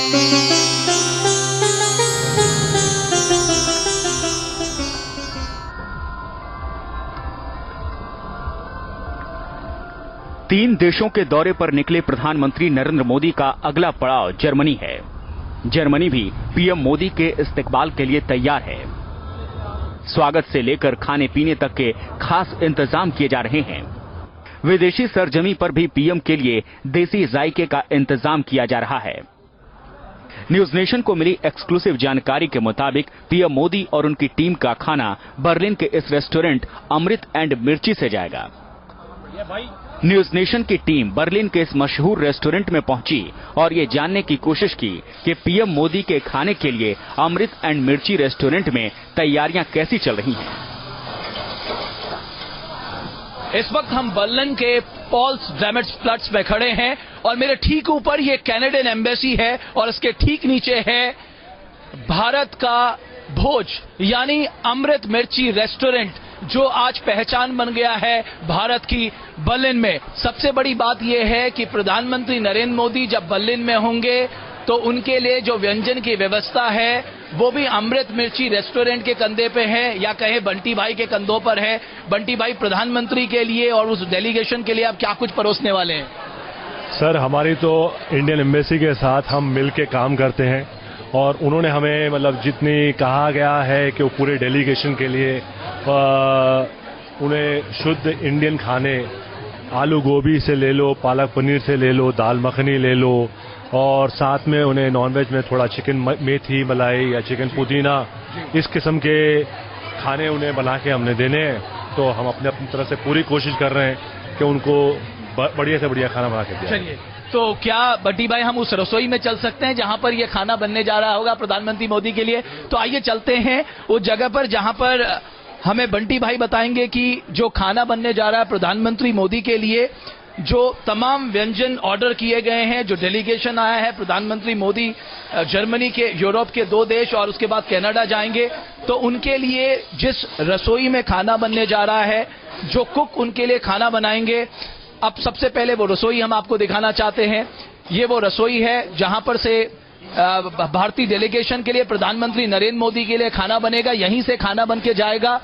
तीन देशों के दौरे पर निकले प्रधानमंत्री नरेंद्र मोदी का अगला पड़ाव जर्मनी है। जर्मनी भी पीएम मोदी के इस्तकबाल के लिए तैयार है। स्वागत से लेकर खाने पीने तक के खास इंतजाम किए जा रहे हैं। विदेशी सरजमी पर भी पीएम के लिए देसी जायके का इंतजाम किया जा रहा है। न्यूज नेशन को मिली एक्सक्लूसिव जानकारी के मुताबिक पीएम मोदी और उनकी टीम का खाना बर्लिन के इस रेस्टोरेंट अमृत एंड मिर्ची से जाएगा। न्यूज नेशन की टीम बर्लिन के इस मशहूर रेस्टोरेंट में पहुंची और ये जानने की कोशिश की कि पीएम मोदी के खाने के लिए अमृत एंड मिर्ची रेस्टोरेंट में तैयारियां कैसी चल रही हैं। इस वक्त हम बर्लिन के पोल्सडामेट्सप्लेट्स में खड़े हैं और मेरे ठीक ऊपर ये कैनेडियन एम्बेसी है और इसके ठीक नीचे है भारत का भोज यानी अमृत मिर्ची रेस्टोरेंट, जो आज पहचान बन गया है भारत की बर्लिन में। सबसे बड़ी बात यह है कि प्रधानमंत्री नरेंद्र मोदी जब बर्लिन में होंगे तो उनके लिए जो व्यंजन की व्यवस्था है वो भी अमृत मिर्ची रेस्टोरेंट के कंधे पे है, या कहे बंटी भाई के कंधों पर है। बंटी भाई, प्रधानमंत्री के लिए और उस डेलीगेशन के लिए आप क्या कुछ परोसने वाले हैं? सर, हमारी तो इंडियन एम्बेसी के साथ हम मिल के काम करते हैं और उन्होंने हमें मतलब जितनी कहा गया है कि वो पूरे डेलीगेशन के लिए उन्हें शुद्ध इंडियन खाने, आलू गोभी से ले लो, पालक पनीर से ले लो, दाल मखनी ले लो, और साथ में उन्हें नॉनवेज में थोड़ा चिकन मेथी मलाई या चिकन पुदीना, इस किस्म के खाने उन्हें बना के हमने देने हैं। तो हम अपनी तरफ से पूरी कोशिश कर रहे हैं कि उनको बढ़िया से बढ़िया खाना बना के दें। चलिए, तो क्या बंटी भाई हम उस रसोई में चल सकते हैं जहां पर ये खाना बनने जा रहा होगा प्रधानमंत्री मोदी के लिए? तो आइए चलते हैं उस जगह पर जहां पर हमें बंटी भाई बताएंगे कि जो खाना बनने जा रहा है प्रधानमंत्री मोदी के लिए, जो तमाम व्यंजन ऑर्डर किए गए हैं, जो डेलीगेशन आया है प्रधानमंत्री मोदी जर्मनी के, यूरोप के 2 देश और उसके बाद कनाडा जाएंगे, तो उनके लिए जिस रसोई में खाना बनने जा रहा है, जो कुक उनके लिए खाना बनाएंगे, अब सबसे पहले वो रसोई हम आपको दिखाना चाहते हैं। ये वो रसोई है जहां पर से भारतीय डेलीगेशन के लिए प्रधानमंत्री नरेंद्र मोदी के लिए खाना बनेगा, यहीं से खाना बन के जाएगा।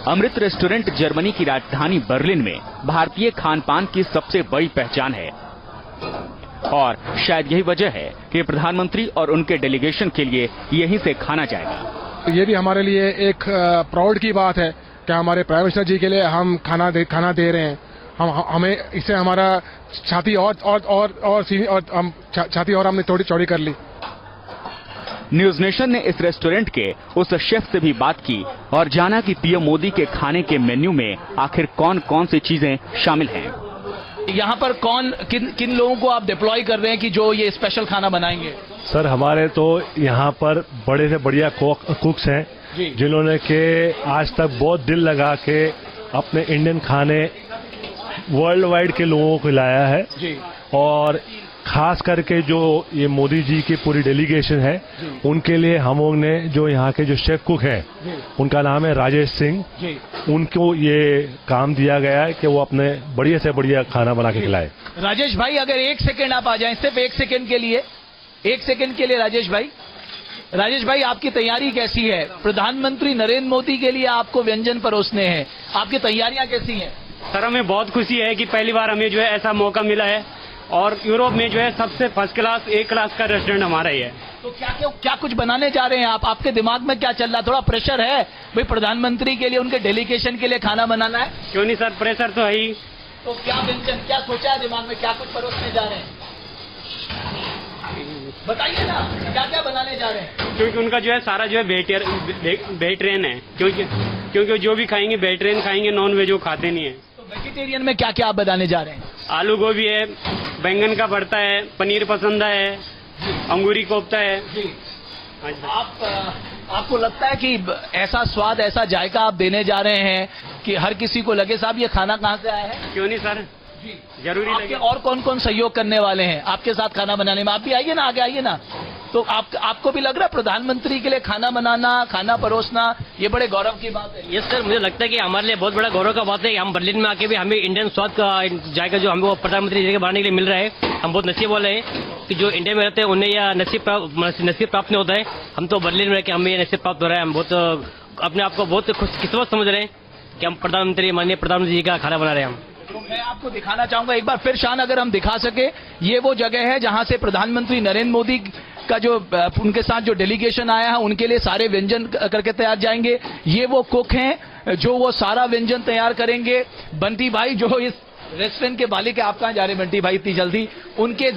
अमृत रेस्टोरेंट जर्मनी की राजधानी बर्लिन में भारतीय खान पान की सबसे बड़ी पहचान है और शायद यही वजह है कि प्रधानमंत्री और उनके डेलीगेशन के लिए यहीं से खाना जाएगा। ये भी हमारे लिए एक प्राउड की बात है कि हमारे प्राइम मिनिस्टर जी के लिए हम खाना दे रहे हैं। हमें इससे हमारा छाती और हमने थोड़ी चौड़ी कर ली। न्यूज नेशन ने इस रेस्टोरेंट के उस शेफ से भी बात की और जाना कि पीएम मोदी के खाने के मेन्यू में आखिर कौन कौन सी चीजें शामिल हैं। यहाँ पर किन लोगों को आप डिप्लॉय कर रहे हैं कि जो ये स्पेशल खाना बनाएंगे? सर, हमारे तो यहाँ पर बड़े से बढ़िया कुक्स हैं जिन्होंने के आज तक बहुत दिल लगा के अपने इंडियन खाने वर्ल्ड वाइड के लोगों को खिलाया है जी। और खास करके जो ये मोदी जी की पूरी डेलीगेशन है उनके लिए हम लोग ने जो यहाँ के जो शेफ कुक हैं, उनका नाम है राजेश सिंह, उनको ये काम दिया गया है कि वो अपने बढ़िया से बढ़िया खाना बना के खिलाए। राजेश भाई, अगर 1 सेकेंड आप आ जाएं, सिर्फ 1 सेकेंड के लिए, 1 सेकेंड के लिए राजेश भाई, आपकी तैयारी कैसी है? प्रधानमंत्री नरेंद्र मोदी के लिए आपको व्यंजन परोसने हैं, आपकी तैयारियां कैसी हैं? सर, हमें बहुत खुशी है कि पहली बार हमें जो है ऐसा मौका मिला है और यूरोप में जो है सबसे फर्स्ट क्लास, A क्लास का रेस्टोरेंट हमारा ही है। तो क्या कुछ बनाने जा रहे हैं आप? आपके दिमाग में क्या चल रहा है? थोड़ा प्रेशर है भाई, प्रधानमंत्री के लिए, उनके डेलीगेशन के लिए खाना बनाना है? क्यों नहीं सर, प्रेशर तो है ही। तो क्या व्यंजन, क्या सोचा है दिमाग में, क्या कुछ परोसने जा रहे हैं? बताइए ना, क्या क्या बनाने जा रहे हैं? क्योंकि उनका जो है सारा जो है वेजिटेरियन है, क्योंकि जो भी खाएंगे वेजिटेरियन खाएंगे, नॉन वेज वो खाते नहीं है। तो वेजिटेरियन में क्या क्या आप बनाने जा रहे हैं? आलू गोभी है, बैंगन का भरता है, पनीर पसंद है, अंगूरी कोफ्ता है। आपको लगता है कि ऐसा स्वाद, ऐसा जायका आप देने जा रहे हैं कि हर किसी को लगे साहब ये खाना कहाँ से आया है? क्यों नहीं सर, जरूरी लगे। और कौन कौन सहयोग करने वाले हैं आपके साथ खाना बनाने में? आप भी आइए ना, आगे आइए ना। तो आपको भी लग रहा है प्रधानमंत्री के लिए खाना बनाना, खाना परोसना ये बड़े गौरव की बात है? यस सर, मुझे लगता है कि हमारे लिए बहुत बड़ा गौरव का बात है कि हम बर्लिन में आके भी हमें इंडियन स्वाद का जायका जो हमें प्रधानमंत्री जी के बनाने के लिए मिल रहा है। हम बहुत नसीब वाले हैं कि जो इंडिया में रहते हैं उन्हें यह नसीब प्राप्त नहीं होता है। हम तो बर्लिन में रह के हमें ये नसीब प्राप्त हो रहा है। हम बहुत अपने आप को बहुत खुशकिस्मत समझ रहे हैं कि हम माननीय प्रधानमंत्री जी का खाना बना रहे हैं। हम तो मैं आपको दिखाना चाहूंगा एक बार फिर शान, अगर हम दिखा सके, ये वो जगह है जहां से प्रधानमंत्री नरेंद्र मोदी का जो उनके साथ जो डेलीगेशन आया है उनके लिए सारे व्यंजन करके तैयार जाएंगे। ये वो कुक हैं जो वो सारा व्यंजन तैयार करेंगे। बंटी भाई जो इस रेस्टोरेंट के मालिक है, आप कहां जा रहे हैं बंटी भाई इतनी जल्दी? उनके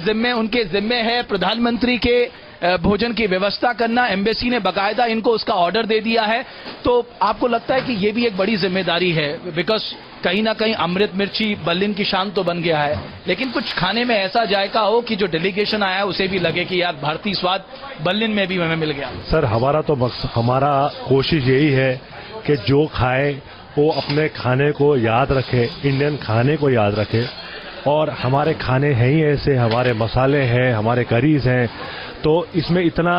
जिम्मे है प्रधानमंत्री के भोजन की व्यवस्था करना। एम्बेसी ने बकायदा इनको उसका ऑर्डर दे दिया है। तो आपको लगता है कि ये भी एक बड़ी जिम्मेदारी है? बिकॉज कहीं ना कहीं अमृत मिर्ची बर्लिन की शान तो बन गया है, लेकिन कुछ खाने में ऐसा जायका हो कि जो डेलीगेशन आया है उसे भी लगे कि यार भारतीय स्वाद बर्लिन में भी हमें मिल गया। सर हमारा कोशिश यही है कि जो खाए वो अपने खाने को याद रखे, इंडियन खाने को याद रखे। और हमारे खाने हैं ही ऐसे, हमारे मसाले हैं, हमारे करीज हैं, तो इसमें इतना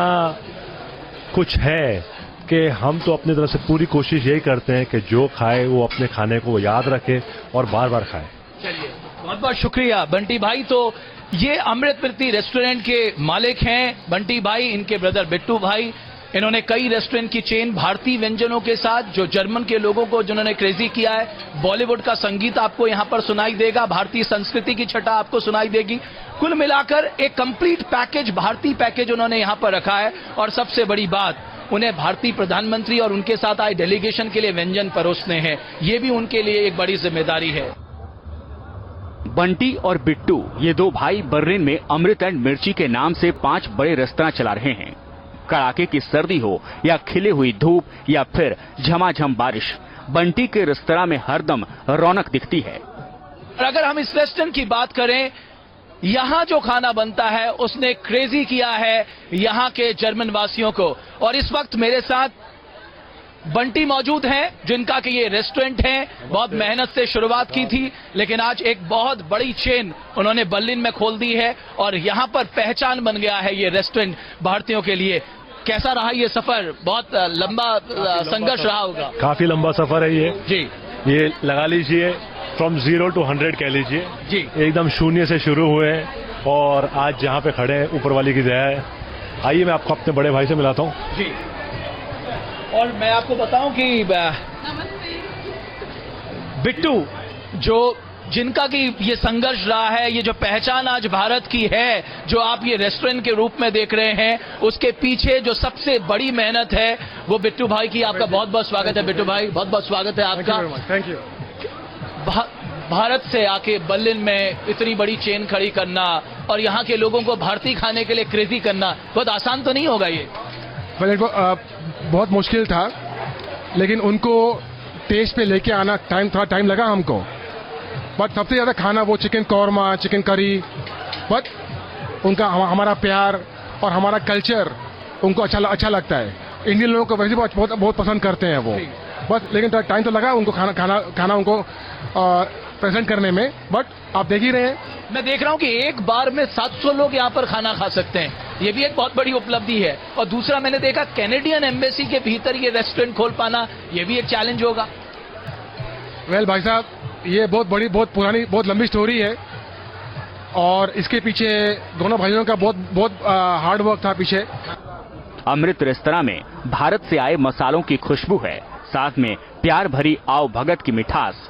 कुछ है कि हम तो अपनी तरफ से पूरी कोशिश यही करते हैं कि जो खाए वो अपने खाने को याद रखे और बार बार खाए। चलिए, बहुत बहुत शुक्रिया बंटी भाई। तो ये अमृत प्रीति रेस्टोरेंट के मालिक हैं बंटी भाई, इनके ब्रदर बिट्टू भाई। इन्होंने कई रेस्टोरेंट की चेन भारतीय व्यंजनों के साथ जो जर्मन के लोगों को जिन्होंने क्रेजी किया है। बॉलीवुड का संगीत आपको यहां पर सुनाई देगा, भारतीय संस्कृति की छटा आपको सुनाई देगी। कुल मिलाकर एक कंप्लीट पैकेज, भारतीय पैकेज उन्होंने यहां पर रखा है। और सबसे बड़ी बात, उन्हें भारतीय प्रधानमंत्री और उनके साथ आए डेलीगेशन के लिए व्यंजन परोसने हैं। ये भी उनके लिए एक बड़ी जिम्मेदारी है। बंटी और बिट्टू ये दो भाई बर्लिन में अमृत एंड मिर्ची के नाम से 5 बड़े रेस्तरां चला रहे हैं। कड़ाके की सर्दी हो या खिली हुई धूप या फिर झमाझम बारिश, बंटी के रेस्तरां में हरदम रौनक दिखती है। और अगर हम इस रेस्टोरेंट की बात करें, यहां जो खाना बनता है उसने क्रेजी किया है यहां के जर्मन वासियों को। और इस वक्त मेरे साथ बंटी मौजूद हैं, जिनका कि ये रेस्टोरेंट है, बहुत मेहनत से शुरुआत की थी, लेकिन आज एक बहुत बड़ी चेन उन्होंने बर्लिन में खोल दी है और यहां पर पहचान बन गया है ये रेस्टोरेंट भारतीयों के लिए। कैसा रहा ये सफर? बहुत लंबा संघर्ष रहा होगा। काफी लंबा सफर है ये जी। ये लगा लीजिए फ्रॉम 0 to 100 कह लीजिए जी। एकदम शून्य से शुरू हुए और आज जहाँ पे खड़े हैं ऊपर वाली की दया है। आइए मैं आपको अपने बड़े भाई से मिलाता हूँ। जी। और मैं आपको बताऊं कि बिट्टू जिनका कि ये संघर्ष रहा है, ये जो पहचान आज भारत की है, जो आप ये रेस्टोरेंट के रूप में देख रहे हैं, उसके पीछे जो सबसे बड़ी मेहनत है वो बिट्टू भाई की। आपका बहुत बहुत स्वागत है बिट्टू भाई, बहुत बहुत स्वागत है आपका। Thank you. भारत से आके बर्लिन में इतनी बड़ी चेन खड़ी करना और यहाँ के लोगों को भारतीय खाने के लिए क्रेजी करना बहुत आसान तो नहीं होगा ये? बहुत मुश्किल था, लेकिन उनको टेस्ट पे लेके आना थोड़ा टाइम लगा हमको। बट सबसे ज्यादा खाना वो chicken korma, chicken curry, but उनका हमारा प्यार और हमारा कल्चर उनको अच्छा लगता है। इंडियन लोगों को वैसे बहुत पसंद करते हैं वो, बस लेकिन थोड़ा टाइम तो लगा उनको खाना उनको प्रेजेंट करने में। बट आप देख ही रहे हैं, मैं देख रहा हूं कि एक बार में 700 लोग यहां पर खाना खा सकते हैं, ये भी एक बहुत बड़ी उपलब्धि है। और दूसरा मैंने देखा कैनेडियन एम्बेसी के भीतर ये रेस्टोरेंट खोल पाना, ये भी एक चैलेंज होगा। वेल भाई साहब, ये बहुत बड़ी, बहुत पुरानी, बहुत लंबी स्टोरी है और इसके पीछे दोनों भाइयों का बहुत हार्ड वर्क था पीछे। अमृत रेस्तरां में भारत से आए मसालों की खुशबू है, साथ में प्यार भरी आव भगत की मिठास।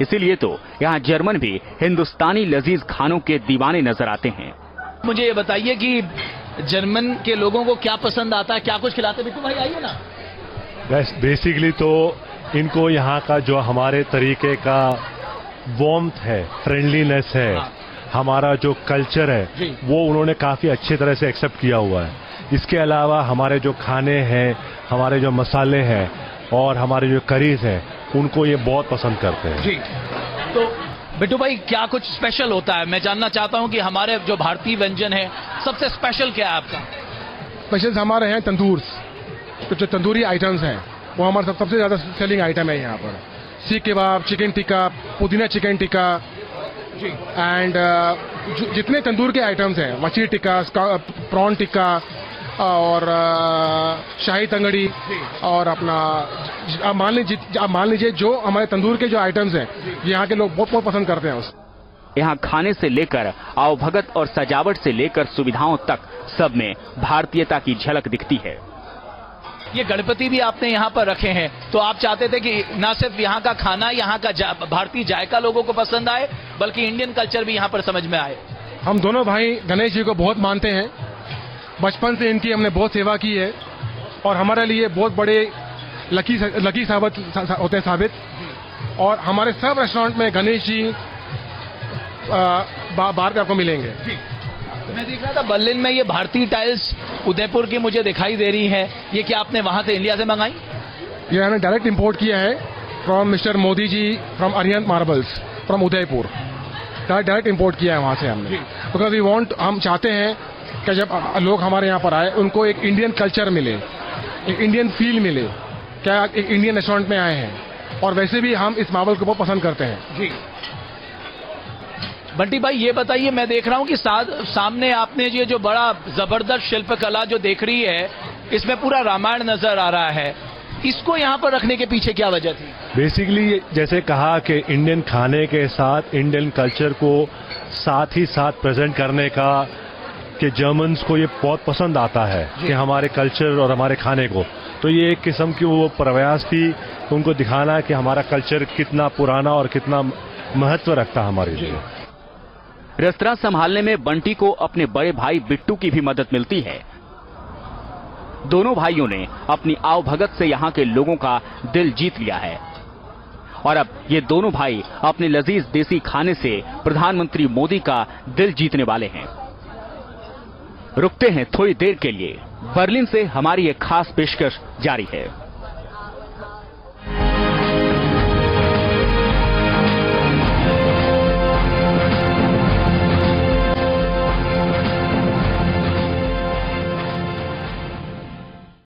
इसीलिए तो यहाँ जर्मन भी हिंदुस्तानी लजीज खानों के दीवाने नजर आते हैं। मुझे ये बताइए कि जर्मन के लोगों को क्या पसंद आता है, क्या कुछ खिलाते? बिट्टू भाई आइए ना। बेसिकली तो इनको यहाँ का जो हमारे तरीके का वार्मथ है, फ्रेंडलीनेस है, हमारा जो कल्चर है, वो उन्होंने काफी अच्छी तरह से एक्सेप्ट किया हुआ है। इसके अलावा हमारे जो खाने हैं, हमारे जो मसाले हैं और हमारे जो करीज हैं, उनको ये बहुत पसंद करते हैं। जी। तो बिट्टू भाई क्या कुछ स्पेशल होता है? मैं जानना चाहता हूं कि हमारे जो भारतीय व्यंजन है सबसे स्पेशल क्या है आपका? स्पेशल हमारे हैं तंदूर्स, तो जो तंदूरी आइटम्स हैं वो हमारा सबसे ज्यादा सेलिंग आइटम है यहाँ पर। सीख कबाब, चिकन टिक्का, पुदीना चिकन टिक्का, एंड जितने तंदूर के आइटम्स हैं, मछली टिक्का, प्रॉन टिक्का और शाही तंगड़ी और अपना आप मान लीजिए जो हमारे तंदूर के जो आइटम्स हैं, यहाँ के लोग बहुत पसंद करते हैं उसको। यहाँ खाने से लेकर आवभगत और सजावट से लेकर सुविधाओं तक सब में भारतीयता की झलक दिखती है। ये गणपति भी आपने यहाँ पर रखे हैं, तो आप चाहते थे कि न सिर्फ यहाँ का खाना, यहाँ का भारतीय जायका लोगों को पसंद आए, बल्कि इंडियन कल्चर भी यहाँ पर समझ में आए। हम दोनों भाई गणेश जी को बहुत मानते हैं, बचपन से इनकी हमने बहुत सेवा की है और हमारे लिए बहुत बड़े लकी साबित होते हैं साबित। और हमारे सब रेस्टोरेंट में गणेश जी बाहर आपको मिलेंगे। मैं देख रहा था बर्लिन में ये भारतीय टाइल्स उदयपुर की मुझे दिखाई दे रही है, ये क्या आपने वहां से इंडिया से मंगाई? ये हमने डायरेक्ट इंपोर्ट किया है from mister Modi ji, from Arihant marbles, from Udaipur. Direct import किया है वहां से हमने, बिकॉज वी वांट, हम चाहते हैं कि जब लोग हमारे यहाँ पर आए उनको एक इंडियन कल्चर मिले, एक इंडियन फील मिले, क्या एक इंडियन रेस्टोरेंट में आए हैं। और वैसे भी हम इस मार्बल को बहुत पसंद करते हैं जी। बंटी भाई ये बताइए, मैं देख रहा हूँ कि सामने आपने ये जो बड़ा जबरदस्त शिल्पकला जो देख रही है, इसमें पूरा रामायण नजर आ रहा है, इसको यहाँ पर रखने के पीछे क्या वजह थी? बेसिकली जैसे कहा कि इंडियन खाने के साथ इंडियन कल्चर को साथ ही साथ प्रेजेंट करने का, कि जर्मन्स को ये बहुत पसंद आता है कि हमारे कल्चर और हमारे खाने को, तो ये एक किस्म की वो प्रयास थी उनको दिखाना कि हमारा कल्चर कितना पुराना और कितना महत्व रखता है हमारे लिए। रेस्तरां संभालने में बंटी को अपने बड़े भाई बिट्टू की भी मदद मिलती है। दोनों भाइयों ने अपनी आवभगत से यहाँ के लोगों का दिल जीत लिया है और अब ये दोनों भाई अपने लजीज देसी खाने से प्रधानमंत्री मोदी का दिल जीतने वाले हैं। रुकते हैं थोड़ी देर के लिए, बर्लिन से हमारी एक खास पेशकश जारी है।